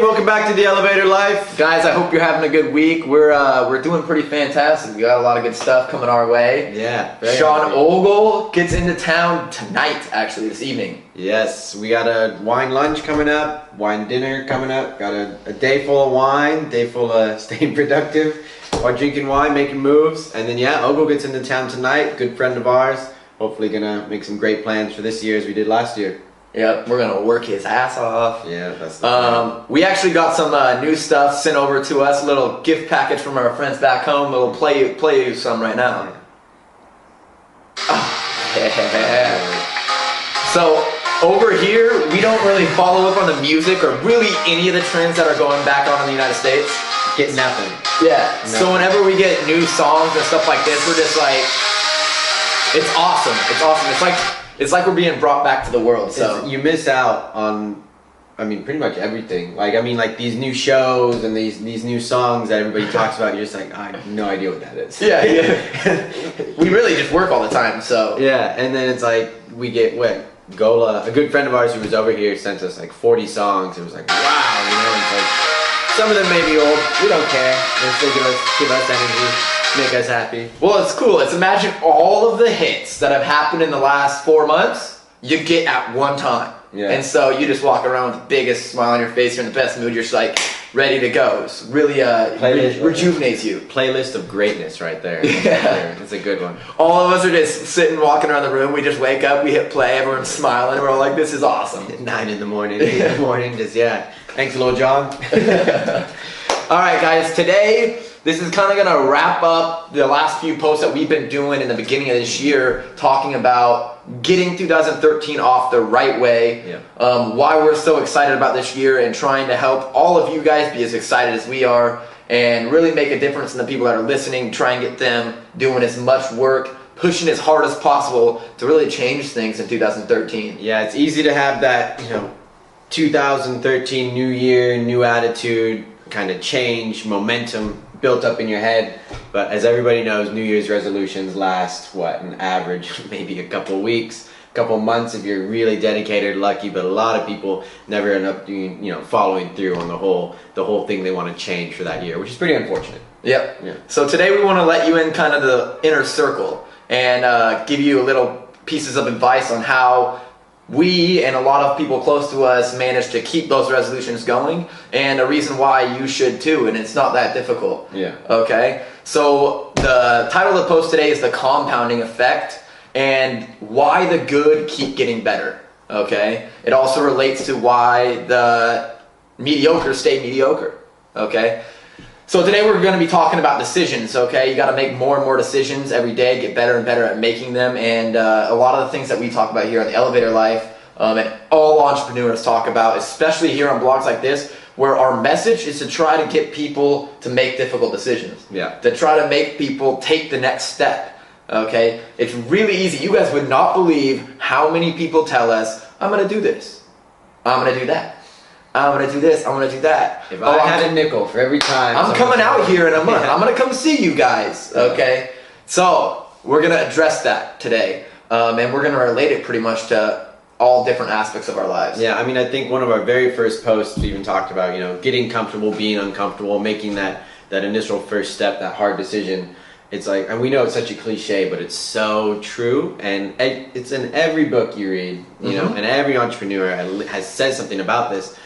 welcome back to the Elevator Life. Guys, I hope you're having a good week. We're doing pretty fantastic. We got a lot of good stuff coming our way. Yeah. Sean Ogle gets into town tonight, actually, this evening. Yes, we got a wine lunch coming up, wine dinner coming up. Got a day full of wine, day full of staying productive, while drinking wine, making moves. And then, yeah, Ogle gets into town tonight, good friend of ours. Hopefully gonna make some great plans for this year as we did last year. Yep, we're gonna work his ass off. Yeah, that's the plan. We actually got some new stuff sent over to us, a little gift package from our friends back home. We'll play you some right now. Oh, yeah. So over here, we don't really follow up on the music or really any of the trends that are going back on in the United States. Get nothing. Yeah. No. So whenever we get new songs and stuff like this, we're just like, it's awesome. It's awesome. It's like we're being brought back to the world. So you miss out on, I mean, pretty much everything. Like these new shows and these new songs that everybody talks about. You're just like, I have no idea what that is. Yeah. We really just work all the time. So yeah, and then it's like we get Gola, a good friend of ours who was over here, sent us like 40 songs. It was like, wow, it's like some of them may be old. We don't care. They give us energy. Make us happy. Well, it's cool. It's imagine all of the hits that have happened in the last 4 months, you get at one time. Yeah. And so you just walk around with the biggest smile on your face, you're in the best mood, you're just like ready to go. It's really rejuvenates you. Playlist of greatness right there. Yeah. It's a good one. All of us are just sitting, walking around the room, we just wake up, we hit play, everyone's smiling, we're all like, this is awesome. 9 in the morning, 8 in the morning, just, yeah. Thanks, Lil John. Alright guys, today, this is kind of going to wrap up the last few posts that we've been doing in the beginning of this year, talking about getting 2013 off the right way, why we're so excited about this year, and trying to help all of you guys be as excited as we are, and really make a difference in the people that are listening, try and get them doing as much work, pushing as hard as possible to really change things in 2013. Yeah, it's easy to have that, 2013 new year, new attitude, kind of change, momentum built up in your head, but as everybody knows, New Year's resolutions last an average maybe a couple weeks, a couple months if you're really dedicated, lucky, but a lot of people never end up doing, following through on the whole thing they want to change for that year, which is pretty unfortunate. Yep. Yeah. So today we want to let you in kind of the inner circle and give you a little pieces of advice on how we and a lot of people close to us manage to keep those resolutions going, and a reason why you should too, and it's not that difficult. Yeah. Okay? So the title of the post today is the compounding effect and why the good keep getting better. Okay? It also relates to why the mediocre stay mediocre. Okay? So today we're going to be talking about decisions, okay? You got to make more and more decisions every day, get better and better at making them, and a lot of the things that we talk about here on the Elevator Life, and all entrepreneurs talk about, especially here on blogs like this, where our message is to try to get people to make difficult decisions. Yeah. To try to make people take the next step, okay? It's really easy. You guys would not believe how many people tell us, I'm going to do this, I'm going to do that. I'm going to do this, I'm going to do that. If I had a nickel for every time. I'm coming out here in a month. I'm going to come see you guys, okay? So, we're going to address that today. And we're going to relate it pretty much to all different aspects of our lives. Yeah, I mean, I think one of our very first posts we even talked about, getting comfortable, being uncomfortable, making that initial first step, that hard decision. It's like, and we know it's such a cliche, but it's so true, and it's in every book you read, and every entrepreneur has said something about this.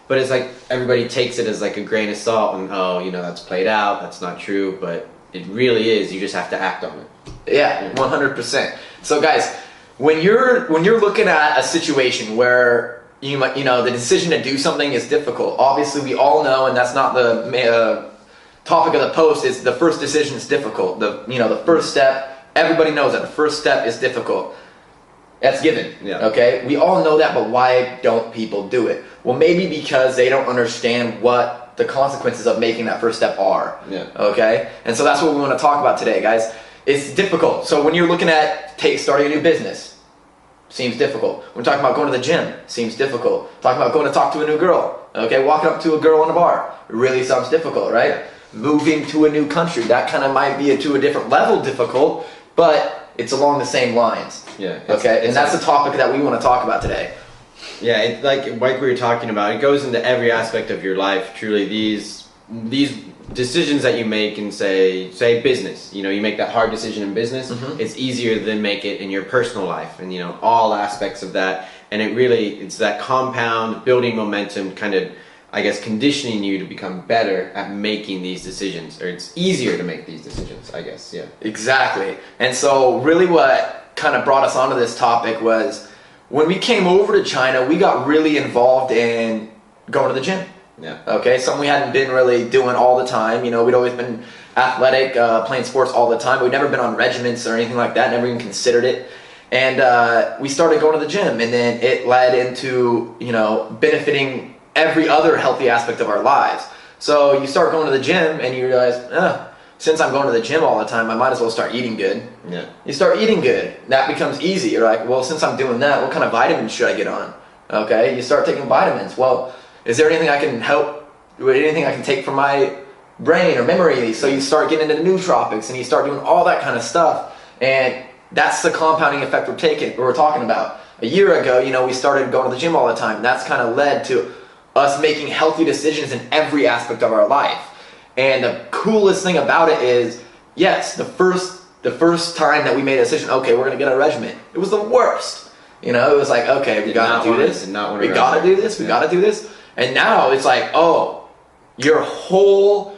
But it's like everybody takes it as like a grain of salt, and that's played out, that's not true, but it really is. You just have to act on it. Yeah, 100%. So guys, when you're looking at a situation where the decision to do something is difficult, obviously we all know, and that's not the topic of the post, is the first decision is difficult. The first step, everybody knows that the first step is difficult. That's given, okay? We all know that, but why don't people do it? Well, maybe because they don't understand what the consequences of making that first step are, okay? And so that's what we want to talk about today, guys. It's difficult. So when you're looking at starting a new business, seems difficult. When we're talking about going to the gym, seems difficult. Talking about going to talk to a new girl, okay? Walking up to a girl in a bar, really sounds difficult, right? Moving to a new country, that kind of might be to a different level difficult, but it's along the same lines. Yeah. Okay, and that's the topic that we want to talk about today. Yeah, it's like we were talking about, it goes into every aspect of your life. Truly, these decisions that you make in say business, you know, you make that hard decision in business, it's easier than make it in your personal life, and you know, all aspects of that. And it's that compound building momentum, kind of, I guess, conditioning you to become better at making these decisions, or it's easier to make these decisions, I guess. Yeah, exactly. And so really what kind of brought us onto this topic was when we came over to China, we got really involved in going to the gym. Yeah. Okay, something we hadn't been really doing all the time. You know, we'd always been athletic, playing sports all the time, but we'd never been on regiments or anything like that, never even considered it. And we started going to the gym, and then it led into, you know, benefiting every other healthy aspect of our lives. So you start going to the gym and you realize, since I'm going to the gym all the time, I might as well start eating good. Yeah. You start eating good. That becomes easy. You're like, well, since I'm doing that, what kind of vitamins should I get on? Okay, you start taking vitamins. Well, is there anything I can anything I can take from my brain or memory? So you start getting into nootropics and you start doing all that kind of stuff. And that's the compounding effect we're talking about. A year ago, you know, we started going to the gym all the time. That's kind of led to us making healthy decisions in every aspect of our life. And the coolest thing about it is, yes, the first time that we made a decision, okay, we're gonna get a regimen, it was the worst. You know, it was like, okay, we gotta do this, we gotta do this, we gotta do this. And now it's like, oh, your whole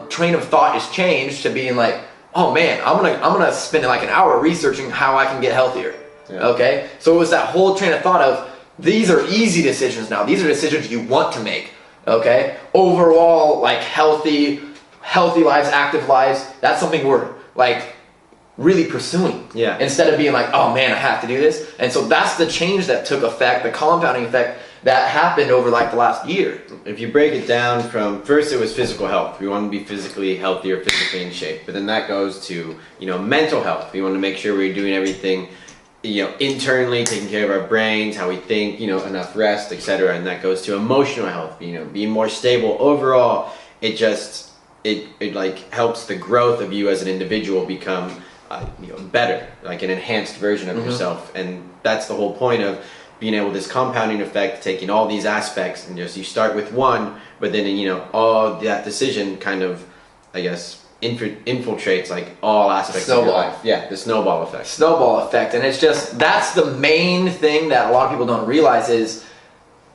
train of thought is changed to being like, oh man, I'm gonna spend like an hour researching how I can get healthier. Yeah. Okay, so it was that whole train of thought of, these are easy decisions now. These are decisions you want to make. Okay, overall, like healthy lives, active lives. That's something we're like really pursuing. Yeah. Instead of being like, oh man, I have to do this. And so that's the change that took effect, the compounding effect that happened over like the last year. If you break it down from, first it was physical health. We want to be physically healthy or physically in shape. But then that goes to, you know, mental health. We want to make sure we're doing everything, you know, internally, taking care of our brains, how we think, you know, enough rest, etc. And that goes to emotional health, you know, being more stable. Overall, it like helps the growth of you as an individual become, you know, better, like an enhanced version of yourself. And that's the whole point of being able, this compounding effect, taking all these aspects and just, you start with one, but then, you know, all that decision kind of, I guess, infiltrates like all aspects of your life. Yeah, the snowball effect. Snowball effect. And it's just, that's the main thing that a lot of people don't realize, is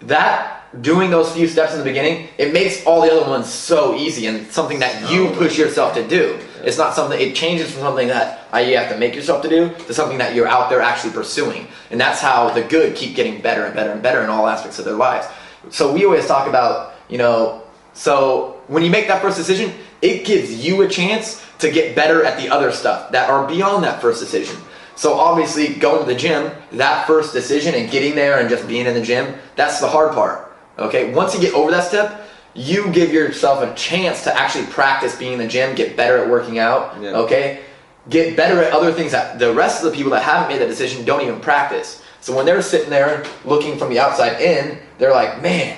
that doing those few steps in the beginning, it makes all the other ones so easy and something that you push yourself to do. It's not something, it changes from something that you have to make yourself to do to something that you're out there actually pursuing. And that's how the good keep getting better and better and better in all aspects of their lives. So we always talk about, you know, so when you make that first decision, it gives you a chance to get better at the other stuff that are beyond that first decision. So obviously going to the gym, that first decision and getting there and just being in the gym, that's the hard part. Okay, once you get over that step, you give yourself a chance to actually practice being in the gym, get better at working out, okay? Get better at other things that the rest of the people that haven't made that decision don't even practice. So when they're sitting there looking from the outside in, they're like, man,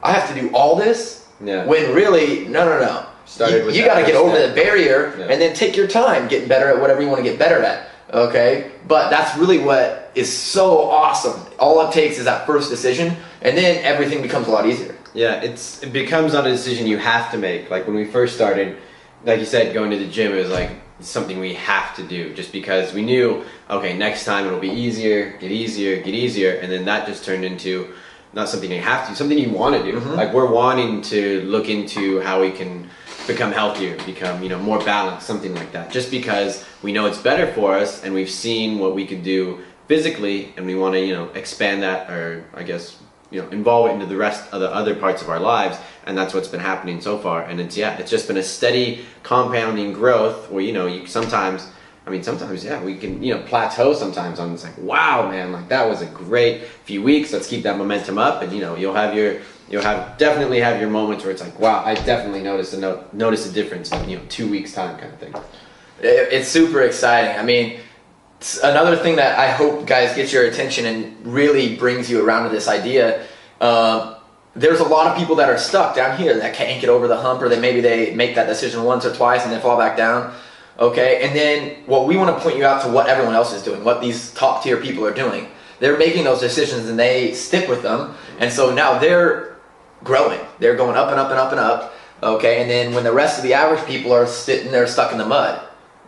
I have to do all this? When really, no. You got to get over the barrier and then take your time getting better at whatever you want to get better at, okay? But that's really what is so awesome. All it takes is that first decision, and then everything becomes a lot easier. Yeah, it becomes not a decision you have to make. Like when we first started, like you said, going to the gym, it was like something we have to do just because we knew, okay, next time it'll be easier, get easier, and then that just turned into not something you have to, something you want to do. Like we're wanting to look into how we can become healthier, become, you know, more balanced, something like that, just because we know it's better for us and we've seen what we could do physically, and we want to, you know, expand that, or I guess, you know, involve it into the rest of the other parts of our lives. And that's what's been happening so far. And it's just been a steady compounding growth where, you know, sometimes we can, you know, plateau sometimes on, it's like, wow, man, like that was a great few weeks, let's keep that momentum up. And, you know, you'll definitely have your moments where it's like, wow, I definitely noticed a difference in, you know, 2 weeks time kind of thing. It's super exciting. I mean, another thing that I hope, guys, gets your attention and really brings you around to this idea, there's a lot of people that are stuck down here that can't get over the hump, or maybe they make that decision once or twice and then fall back down. Okay, and then what we want to point you out to what everyone else is doing, what these top tier people are doing. they're making those decisions and they stick with them. And so now they're growing. They're going up and up and up and up. Okay. And then when the rest of the average people are sitting there stuck in the mud.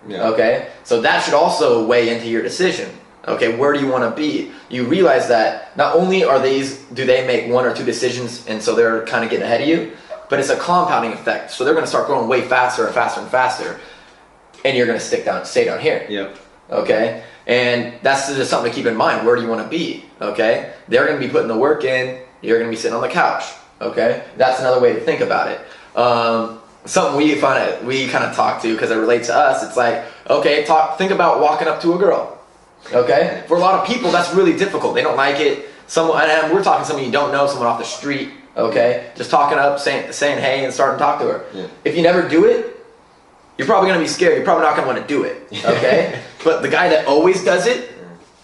Yeah. Okay. So that should also weigh into your decision. Okay. Where do you want to be? You realize that not only do they make one or two decisions and so they're kind of getting ahead of you, but it's a compounding effect. So they're going to start growing way faster and faster and faster. And you're going to stay down here. Yep. Okay. And that's just something to keep in mind. Where do you want to be? Okay. They're going to be putting the work in. You're going to be sitting on the couch. Okay. That's another way to think about it. Something we kind of talk to because it relates to us. It's like, okay, think about walking up to a girl. Okay. For a lot of people, that's really difficult. They don't like it. And we're talking to someone you don't know, someone off the street. Okay. Just talking up, saying hey, and starting to talk to her. Yeah. If you never do it, you're probably going to be scared. You're probably not going to want to do it, okay? But the guy that always does it,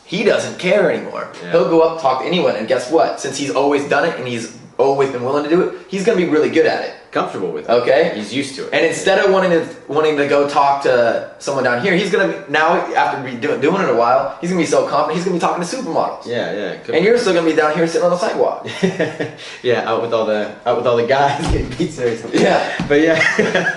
he doesn't care anymore. Yeah. He'll go up, talk to anyone, and guess what? Since he's always done it and he's always been willing to do it, he's going to be really good at it. Comfortable with it. Okay? He's used to it. And instead of wanting to go talk to someone down here, he's going to, now after doing it a while, he's going to be so confident, he's going to be talking to supermodels. Yeah, yeah. And you're still going to be down here sitting on the sidewalk. Yeah, out with all the guys getting pizza or something. Yeah. But yeah.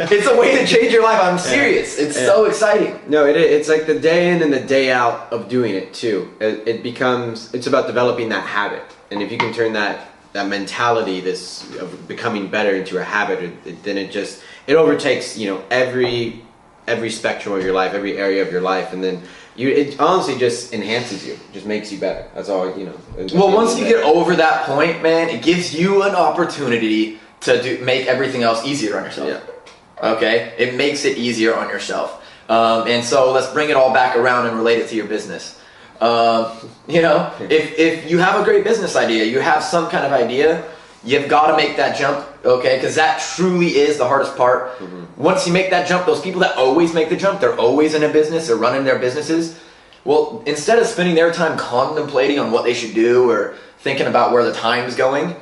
It's a way to change your life. I'm serious. It's so exciting. No, it's like the day in and the day out of doing it too. It's about developing that habit. And if you can turn that mentality, this of becoming better, into a habit, then it overtakes, every spectrum of your life, every area of your life, and then it honestly just enhances you, just makes you better. That's all, Well, once you get over that point, man, it gives you an opportunity to make everything else easier on yourself. Yeah. Okay? It makes it easier on yourself. And so let's bring it all back around and relate it to your business. If you have a great business idea, you have some kind of idea, you've got to make that jump, okay? Because that truly is the hardest part. Mm-hmm. Once you make that jump, those people that always make the jump, they're always in a business, they're running their businesses. Well, instead of spending their time contemplating on what they should do or thinking about where the time's going,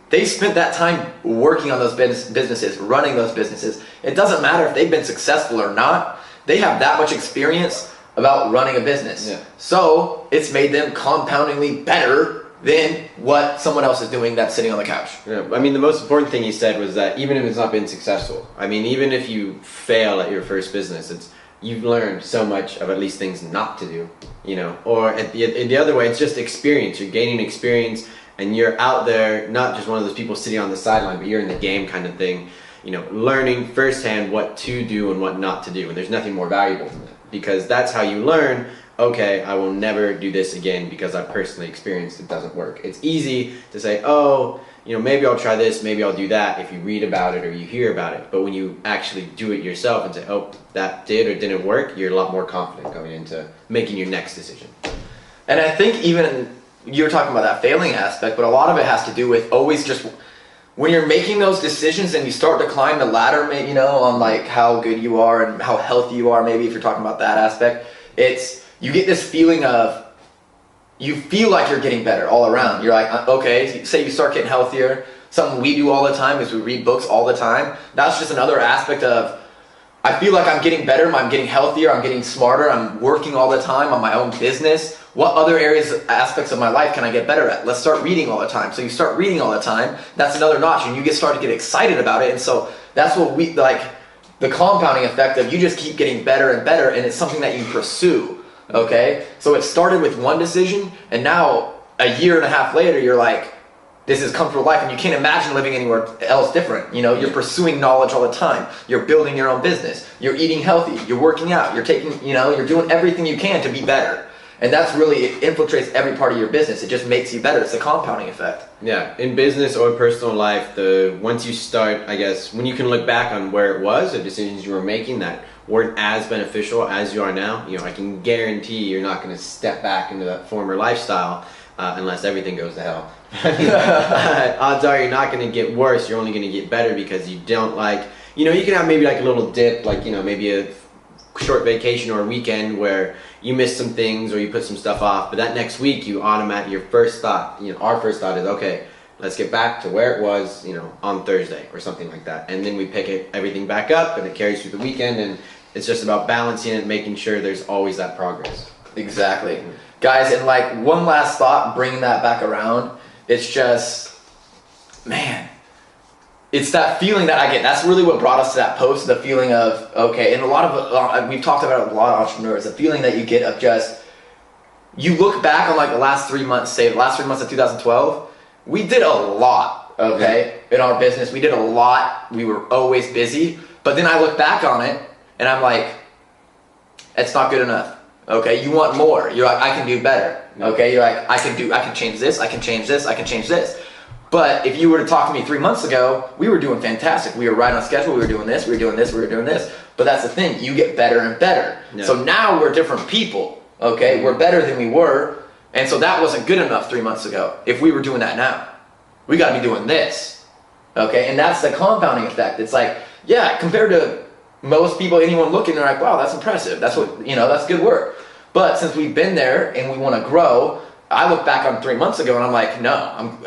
they spent that time working on those businesses, running those businesses. It doesn't matter if they've been successful or not. They have that much experience about running a business. Yeah. So it's made them compoundingly better than what someone else is doing that's sitting on the couch. Yeah. I mean, the most important thing he said was that even if it's not been successful, I mean, even if you fail at your first business, you've learned so much of at least things not to do, or the other way, it's just experience. You're gaining experience and you're out there, not just one of those people sitting on the sideline, but you're in the game kind of thing, learning firsthand what to do and what not to do. And there's nothing more valuable than that. Because that's how you learn, okay, I will never do this again because I personally experienced it doesn't work. It's easy to say, maybe I'll try this, maybe I'll do that if you read about it or you hear about it. But when you actually do it yourself and say, oh, that did or didn't work, you're a lot more confident going into making your next decision. And I think even you're talking about that failing aspect, but a lot of it has to do with always just when you're making those decisions and you start to climb the ladder, maybe, on like how good you are and how healthy you are, maybe if you're talking about that aspect, you get this feeling of, you feel like you're getting better all around. You're like, okay, say you start getting healthier. Something we do all the time is we read books all the time. That's just another aspect of, I feel like I'm getting better, I'm getting healthier, I'm getting smarter, I'm working all the time on my own business. What other aspects of my life can I get better at? Let's start reading all the time. So you start reading all the time, that's another notch, and you start to get excited about it. And so that's what we, like, the compounding effect of you just keep getting better and better, and it's something that you pursue, okay? So it started with one decision, and now a year and a half later, you're like, this is comfortable life, and you can't imagine living anywhere else different. You're pursuing knowledge all the time. You're building your own business. You're eating healthy. You're working out. You're taking, you're doing everything you can to be better. And that's really, it infiltrates every part of your business. It just makes you better. It's a compounding effect. Yeah, in business or personal life, once you start, I guess, when you can look back on where it was, the decisions you were making that weren't as beneficial as you are now, I can guarantee you're not going to step back into that former lifestyle unless everything goes to hell. Odds are you're not going to get worse. You're only going to get better because you don't you can have maybe like a little dip, maybe a short vacation or a weekend where you miss some things or you put some stuff off, but that next week your first thought, our first thought is, okay, let's get back to where it was, on Thursday or something like that. And then we pick everything back up and it carries through the weekend, and it's just about balancing it, making sure there's always that progress. Exactly. Guys, and like one last thought, bringing that back around, it's just, man, it's that feeling that I get. That's really what brought us to that post, the feeling of, okay, and a lot of, we've talked about it with a lot of entrepreneurs, the feeling that you get of just, you look back on like the last 3 months, say the last 3 months of 2012, we did a lot, okay, in our business. We did a lot. We were always busy. But then I look back on it and I'm like, it's not good enough. Okay, you want more. You're like, I can do better. Okay, you're like, I can change this, I can change this, I can change this. But if you were to talk to me 3 months ago, we were doing fantastic. We were right on schedule. We were doing this, we were doing this, we were doing this. But that's the thing, you get better and better. Yeah. So now we're different people. Okay, we're better than we were. And so that wasn't good enough 3 months ago. If we were doing that now, we got to be doing this. Okay, and that's the compounding effect. It's like, yeah, compared to most people, anyone looking, they're like, wow, that's impressive. That's what, that's good work. But since we've been there and we want to grow, I look back on 3 months ago and I'm like, no,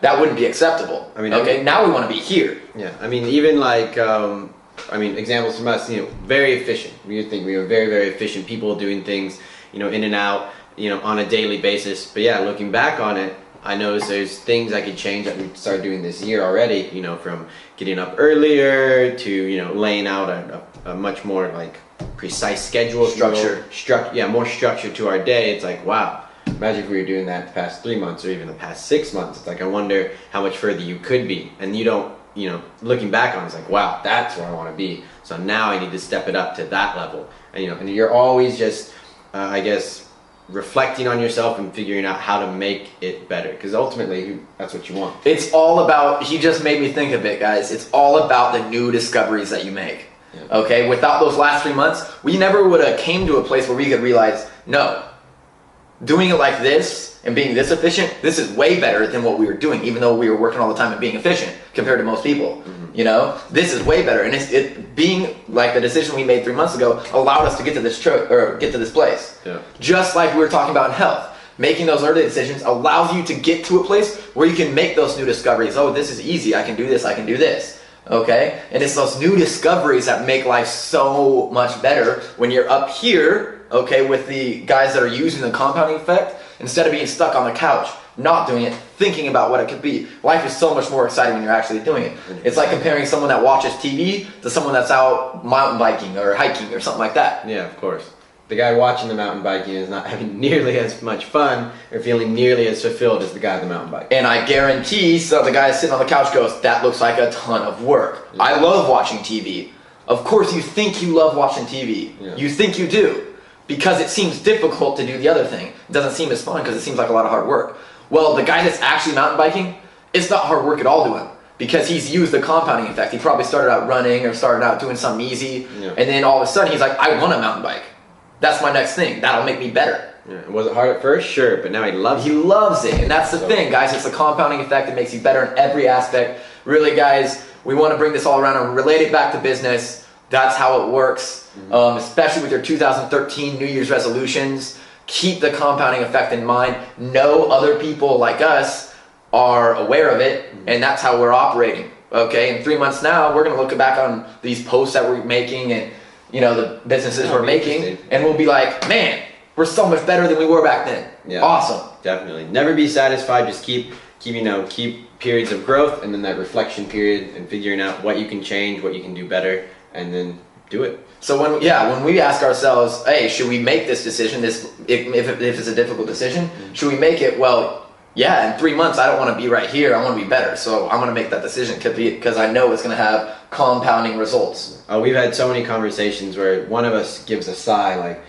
that wouldn't be acceptable. I mean, okay, now we want to be here. Yeah, I mean, even like, examples from us, very efficient. We think we were very, very efficient people doing things, in and out, on a daily basis. But yeah, looking back on it, I noticed there's things I could change that we started doing this year already, from getting up earlier to, laying out a much more like precise schedule. More structure to our day. It's like, wow, imagine if we were doing that the past 3 months or even the past 6 months. It's like, I wonder how much further you could be. And you don't, looking back on it, it's like, wow, that's where I want to be. So now I need to step it up to that level. And, and you're always just, I guess, reflecting on yourself and figuring out how to make it better, because ultimately that's what you want. It's all about, he just made me think of it, guys, it's all about the new discoveries that you make. Okay, without those last 3 months, we never would have came to a place where we could realize, no, doing it like this and being this efficient, this is way better than what we were doing, even though we were working all the time and being efficient compared to most people. This is way better, and it being like the decision we made 3 months ago allowed us to get to this get to this place. Just like we were talking about in health, making those early decisions allows you to get to a place where you can make those new discoveries. Oh, this is easy. I can do this. I can do this. Okay, and it's those new discoveries that make life so much better when you're up here. Okay, with the guys that are using the compounding effect instead of being stuck on the couch, not doing it, thinking about what it could be. Life is so much more exciting when you're actually doing it. It's like comparing someone that watches TV to someone that's out mountain biking or hiking or something like that. Yeah, of course. The guy watching the mountain biking is not having nearly as much fun or feeling nearly as fulfilled as the guy on the mountain bike. And I guarantee, so the guy sitting on the couch goes, that looks like a ton of work. Yeah. I love watching TV. Of course you think you love watching TV. Yeah. You think you do. Because it seems difficult to do the other thing. It doesn't seem as fun because it seems like a lot of hard work. Well, the guy that's actually mountain biking, it's not hard work at all to him because he's used the compounding effect. He probably started out running or started out doing something easy, and then all of a sudden he's like, I want a mountain bike. That's my next thing. That'll make me better. Yeah. Was it hard at first? Sure, but now he loves it. He loves it, and that's the thing, guys. It's the compounding effect that makes you better in every aspect. Really, guys, we want to bring this all around and relate it back to business. That's how it works, especially with your 2013 New Year's resolutions. Keep the compounding effect in mind. No other people like us are aware of it, and that's how we're operating. Okay, in 3 months now, we're going to look back on these posts that we're making and the businesses we're making, and we'll be like, man, we're so much better than we were back then. Yeah, awesome. Definitely. Never be satisfied. Just keep periods of growth, and then that reflection period, and figuring out what you can change, what you can do better, and then do it. So when we ask ourselves, hey, should we make this decision? If it's a difficult decision, should we make it? Well, yeah, in 3 months, I don't want to be right here. I want to be better. So I'm going to make that decision because I know it's going to have compounding results. We've had so many conversations where one of us gives a sigh like,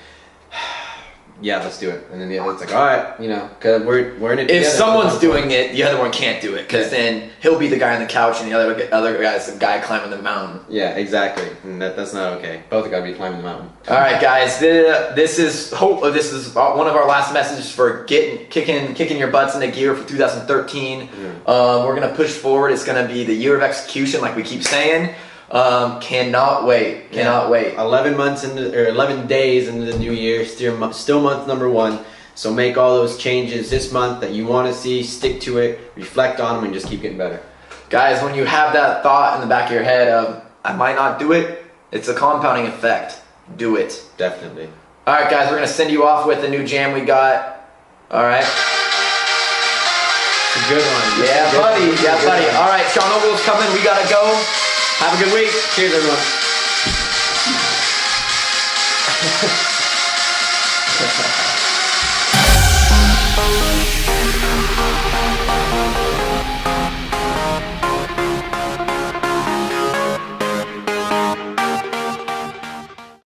yeah, let's do it. And then the other one's like, all right, because we're in it together. If someone's doing it, the other one can't do it because then he'll be the guy on the couch and the other guy's the guy climbing the mountain. Yeah, exactly. And that's not okay. Both got to be climbing the mountain. All right, guys. This is one of our last messages for kicking your butts into gear for 2013. We're gonna push forward. It's gonna be the year of execution, like we keep saying. Cannot wait. 11 days into the new year, still month number 1. So make all those changes this month that you want to see, stick to it, reflect on them, and just keep getting better. Guys, when you have that thought in the back of your head of, I might not do it, it's a compounding effect. Do it. Definitely. All right, guys, we're gonna send you off with the new jam we got. All right. It's a good one. Yeah, buddy. Yeah, buddy. All right, Sean Ogle's coming. We gotta go. Have a good week. Cheers, everyone.